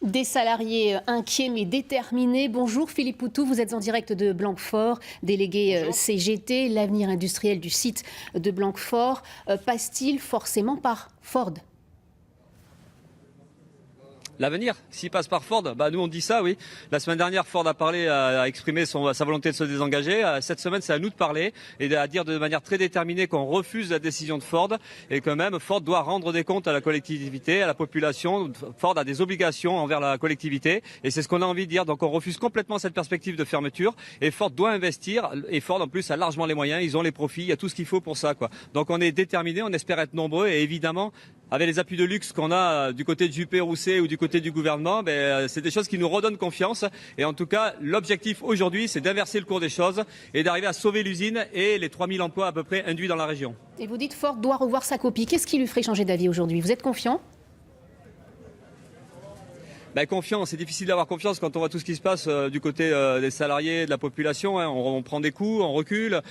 Des salariés inquiets mais déterminés. Bonjour Philippe Poutou, vous êtes en direct de Blanquefort, délégué Bonjour. CGT. L'avenir industriel du site de Blanquefort passe-t-il forcément par Ford ? L'avenir, s'il passe par Ford, nous on dit ça, oui. La semaine dernière, Ford a parlé, a exprimé sa volonté de se désengager. Cette semaine, c'est à nous de parler et à dire de manière très déterminée qu'on refuse la décision de Ford et que même Ford doit rendre des comptes à la collectivité, à la population. Ford a des obligations envers la collectivité et c'est ce qu'on a envie de dire. Donc on refuse complètement cette perspective de fermeture et Ford doit investir et Ford en plus a largement les moyens, ils ont les profits, il y a tout ce qu'il faut pour ça, quoi. Donc on est déterminés, on espère être nombreux et évidemment, avec les appuis de luxe qu'on a du côté de Juppé-Roussé ou du côté du gouvernement, c'est des choses qui nous redonnent confiance. Et en tout cas, l'objectif aujourd'hui, c'est d'inverser le cours des choses et d'arriver à sauver l'usine et les 3000 emplois à peu près induits dans la région. Et vous dites Ford doit revoir sa copie. Qu'est-ce qui lui ferait changer d'avis aujourd'hui ? Vous êtes confiant ? Confiance, c'est difficile d'avoir confiance quand on voit tout ce qui se passe du côté des salariés, de la population. Hein. On prend des coups, on recule.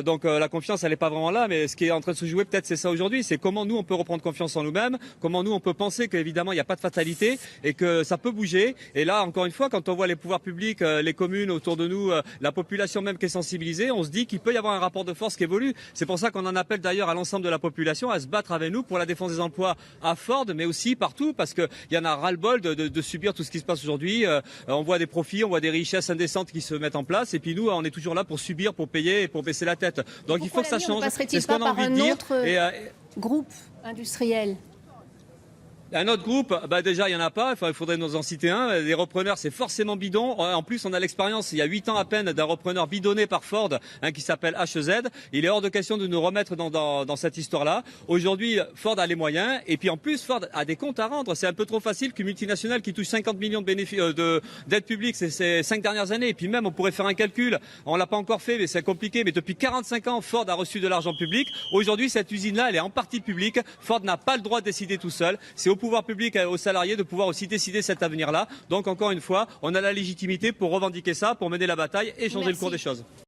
Donc la confiance, elle n'est pas vraiment là. Mais ce qui est en train de se jouer, peut-être, c'est ça aujourd'hui. C'est comment nous, on peut reprendre confiance en nous-mêmes. Comment nous, on peut penser qu'évidemment, il n'y a pas de fatalité et que ça peut bouger. Et là, encore une fois, quand on voit les pouvoirs publics, les communes autour de nous, la population même qui est sensibilisée, on se dit qu'il peut y avoir un rapport de force qui évolue. C'est pour ça qu'on en appelle d'ailleurs à l'ensemble de la population à se battre avec nous pour la défense des emplois à Ford, mais aussi partout, parce qu'il y en a ras-le-bol de subir tout ce qui se passe aujourd'hui. On voit des profits, on voit des richesses indécentes qui se mettent en place et puis nous on est toujours là pour subir, pour payer et pour baisser la tête. Donc il faut que ça change, c'est ce qu'on a envie de dire. Groupe industriel. Un autre groupe, déjà il n'y en a pas, il faudrait nous en citer un. Les repreneurs, c'est forcément bidon. En plus, on a l'expérience, il y a 8 ans à peine, d'un repreneur bidonné par Ford, qui s'appelle HZ. Il est hors de question de nous remettre dans cette histoire-là. Aujourd'hui, Ford a les moyens, et puis en plus, Ford a des comptes à rendre. C'est un peu trop facile qu'une multinationale qui touche 50 millions de bénéfices d'aides publiques ces 5 dernières années. Et puis même, on pourrait faire un calcul. On l'a pas encore fait, mais c'est compliqué. Mais depuis 45 ans, Ford a reçu de l'argent public. Aujourd'hui, cette usine-là, elle est en partie publique. Ford n'a pas le droit de décider tout seul. C'est au pouvoir public, aux salariés de pouvoir aussi décider cet avenir-là. Donc encore une fois, on a la légitimité pour revendiquer ça, pour mener la bataille et changer le cours des choses.